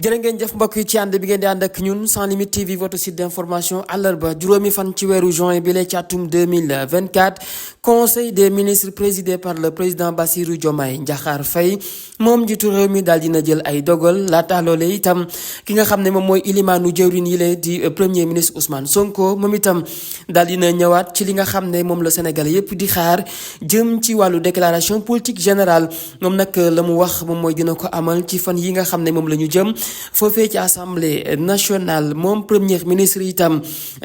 jërë ngeen jëf mbokk yi ci ànd bi ngeen di ànd ak ñun Sans Limites TV votre site d'information àllarba juróomi fan ci weeru juin bi la ci atum 2024 conseil des ministres présidé par le président Bassirou Diomaye Diakhar Faye moom njiitu réew mi daal dina jël ay dogal laata loole itam ki nga xam ne moom mooy ilimaanu jëwriñ yi la di premier ministre Ousmane Sonko moom itam daal dina ñëwaat ci li nga xam ne moom la Sénégal yépp di xaar jëm ci wàllu déclaration politique générale moom nag la mu wax moom mooy dina ko amal ci fan yi nga xam ne moom la ñu jëm foofee ci assemblée nationale moom premier ministre itam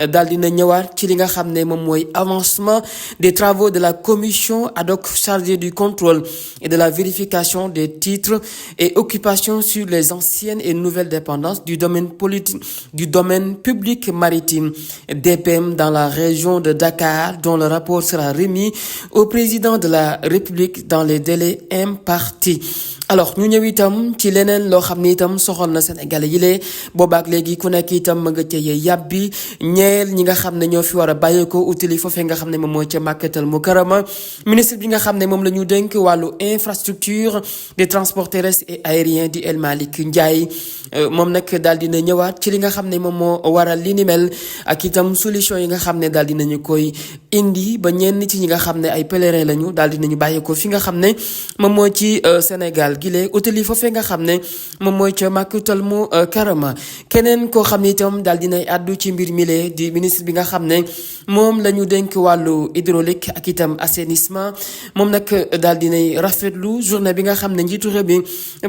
daal dina ñëwaat ci li nga xam ne moom mooy avancement des travaux de la commission ad hoc chargée du contrôle et de la vérification des titres et occupations sur les anciennes et nouvelles dépendances du domaine politique du domaine public maritime DPM dans la région de Dakar, dont le rapport sera remis au président de la République dans les délais impartis. Alors ñu ñëw itam ci leneen loo xam ne itam soxal na Sénégalais yi lee boobaak léegi ku nekk itam ma nga cay yàbbi ñeel ñi nga xam ne ñoo fi war a bàyyeekoo utili foofee nga xam ne moom mooy ca Makkatal Mukarrama ministre bi nga xam ne moom la ñu dénk wàllu infrastructure des transports terrestres et aériens di El Malick Ndiaye moom nag daal dina ñëwaat ci li nga xam ne moom moo waral li ni mel ak itam solution yi nga xam ne daal dinañu koy indi ba ñenn ci ñi nga xam ne ay pèlerins lañu daal dinañu bàyyeekoo fi nga xam ne moom moo ci Sénégal gile hôtel yi foofee nga xam ne moom mooy ca Makkatal Mukarrama keneen koo xam ne itam daal dinay àddu ci mbir mile di ministre bi nga xam ne moom la ñu dénk wàllu hydraulique ak itam assainissement moom nag daal dinay rafetlu journée bi nga xam ne njiitu réew bi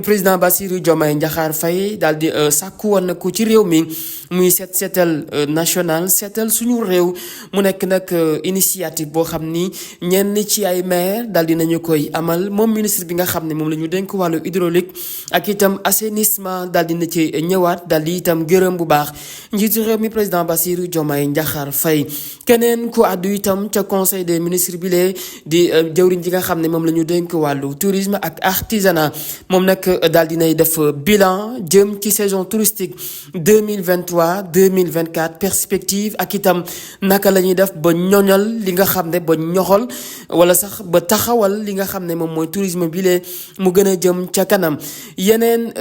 président Bassirou Diomaye Diakhar Faye daal di sàkku woon na ko ci réew mi muy seetal national seetal suñu réew mu nekk nag initiative boo xam ni ñenn ci ay maire daal dinañu koy amal moom ministre bi nga xam ne moom la ñu dénk wàllu hydraulique ak itam assainissement daal dina ci ñëwaat daal di itam gërëm bu baax njiitu réew mi président Bassirou Diomaye Diakhar Faye keneen ku àddu itam ca conseil des ministres bi lee di jëwriñ ji nga xam ne moom la ñu dénk wàllu tourisme ak artisanat moom nag daal dinay def bilan jëm ci saison touristique 2023-2024 perspective ak itam naka la ñuy def ba ñoñal li nga xam ne ba ñoxol wala sax ba taxawal li nga xam ne moom mooy tourisme bi lee mu gën a jëm ca kanam yeneen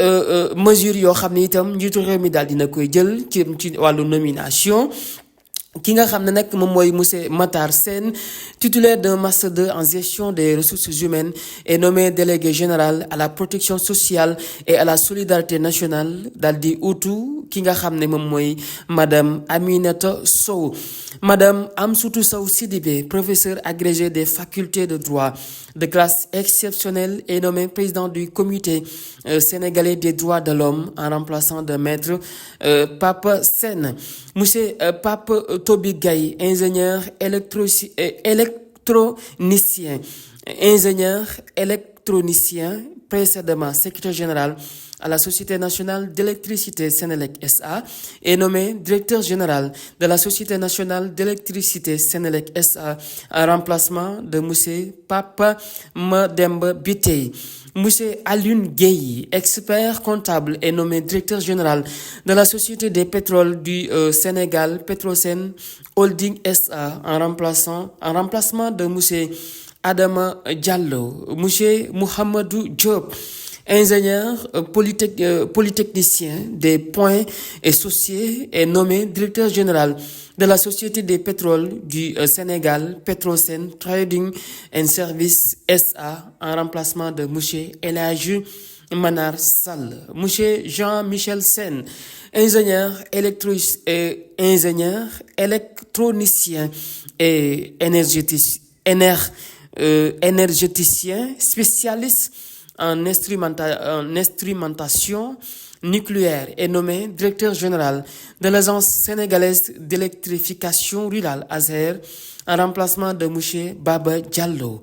mesure yoo xam ne itam njiitu réew mi daal dina koy jël ci wàllu nomination ki nga xam ne nag moom mooy monsieur Matar Sène titulaire d'un master 2 en gestion des ressources humaines et nommé délégué général à la protection sociale et à la solidarité nationale daal di utu ki nga xam ne moom mooy madame Aminata Sow madame Amsatou Sow Sidibé professeur agrégé des facultés de droit de classe exceptionnelle est nommé président du comité sénégalais des droits de l'homme en remplaçant de maître Pape Sène. Monsieur Pape Toby Gaye, ingénieur électronicien, précédemment secrétaire général à la Société nationale d'électricité Sénélec SA, est nommé directeur général de la Société nationale d'électricité Sénélec SA en remplacement de monsieur Papa Mademba Bitey. Monsieur Alioune Gueye, expert comptable, est nommé directeur général de la Société des pétroles du Sénégal, Petrosen Holding SA, en remplacement de monsieur Adama Diallo. Monsieur Mouhamadou Diop, ingénieur polytechnicien des Points et Associés, est nommé directeur général de la Société des pétroles du Sénégal, Petrosen Trading and Services SA, en remplacement de monsieur El Hadji Manar Sall. Monsieur Jean-Michel Sène, ingénieur électronicien et énergéticien, spécialiste en instrumentation nucléaire, est nommé directeur général de l'Agence sénégalaise d'électrification rurale ASER en remplacement de monsieur Baba Diallo.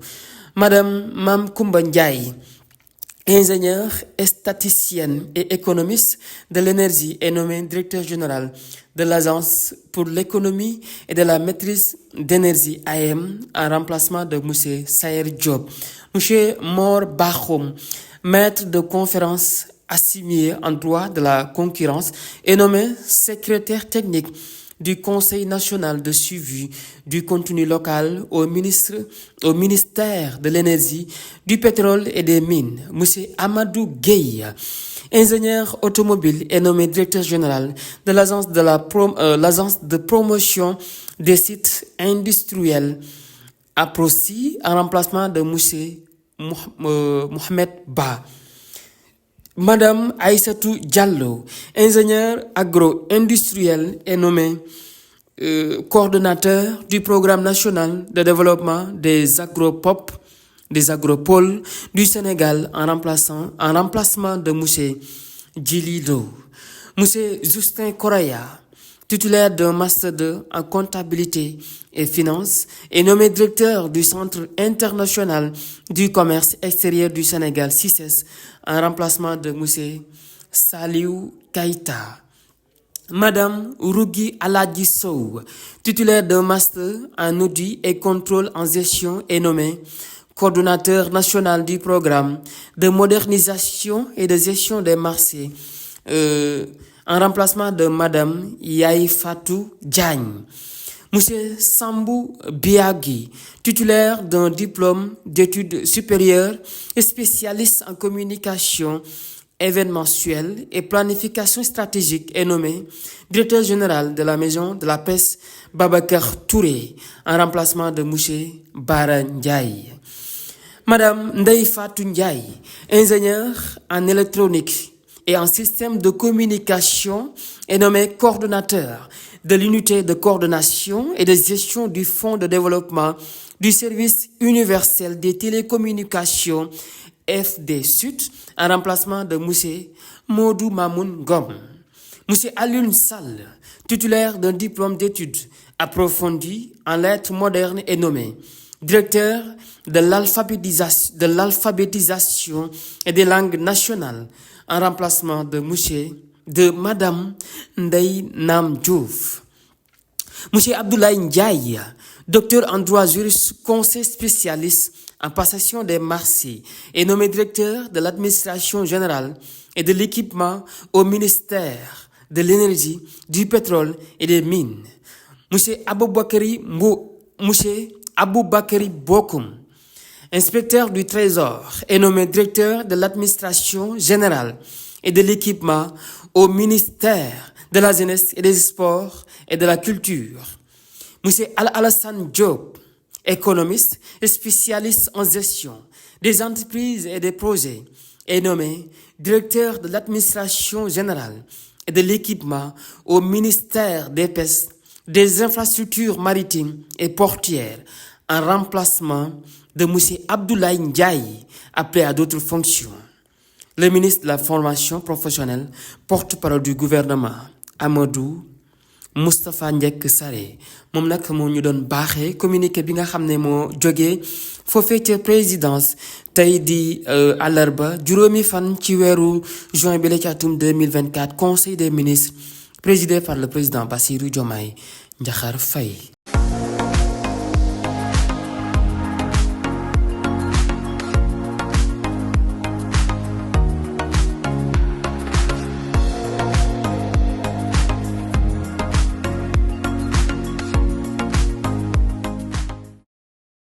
Madame Mam Koumba Ndiaye, ingénieure statisticienne et économiste de l'énergie, est nommée directeur général de l'Agence pour l'économie et de la maîtrise d'énergie AM en remplacement de monsieur Sayer Diop. Monsieur Mor Bakhoum, maître de conférence assigné en droit de la concurrence, est nommé secrétaire technique du Conseil national de suivi du contenu local au ministère de l'énergie, du pétrole et des mines. Monsieur Amadou Gueye, ingénieur automobile est nommé directeur général de l'agence de promotion des sites industriels APROSI en remplacement de monsieur Mohamed Ba. Madame Aïssatou Diallo, ingénieur agro-industriel, est nommée coordonnateur du programme national de développement des agropoles du Sénégal en remplacement de monsieur Djili Lo. Monsieur Justin Correa, titulaire d'un master 2 en comptabilité et finance, est nommé directeur du Centre international du commerce extérieur du Sénégal, CICES, en remplacement de monsieur Saliou Keïta. Madame Rougui Aladji Sow, titulaire d'un master en audit et contrôle en gestion, est nommée coordonnateur national du programme de modernisation et de gestion des marchés en remplacement de Madame Yaye Fatou Diagne. Monsieur Sambou Biagui, titulaire d'un diplôme d'études supérieures et spécialiste en communication événementielle et planification stratégique, est nommé directeur général de la maison de la presse Babacar Touré en remplacement de monsieur Bara Ndiaye. Madame Ndeye Fatou Ndiaye, ingénieure en électronique et en système de communication, est nommé coordonnateur de l'unité de coordination et de gestion du Fonds de développement du service universel des télécommunications FD-Sud en remplacement de monsieur Modou Mamoun Gom. Monsieur Alioune Sall, titulaire d'un diplôme d'études approfondies en lettres modernes, est nommé directeur de l'alphabétisation et des langues nationales en remplacement de Madame Ndeye Nam Diouf. Monsieur Abdoulaye Ndiaye, docteur en droit juriste, conseiller spécialiste en passation des marchés, est nommé directeur de l'administration générale et de l'équipement au ministère de l'énergie, du pétrole et des mines. Monsieur Aboubakari Bokoum, inspecteur du Trésor, est nommé directeur de l'administration générale et de l'équipement au ministère de la jeunesse et des sports et de la culture. Monsieur Alassane Diop, économiste et spécialiste en gestion des entreprises et des projets, est nommé directeur de l'administration générale et de l'équipement au ministère des pêches, des infrastructures maritimes et portuaires en remplacement de monsieur Abdoulaye Ndiaye, appelé à d'autres fonctions. Le ministre de la formation professionnelle, porte-parole du gouvernement, Amadou Moustapha Ndiek Sarré, moom nag moo ñu doon baaxee communiqué bi nga xam ne moo jógee foofee ca présidence tey di àllarba juróomi fan ci weeru juin bi la ci atum 2024 conseil des ministres présidé par le président Bassirou Diomaye Diakhar Faye.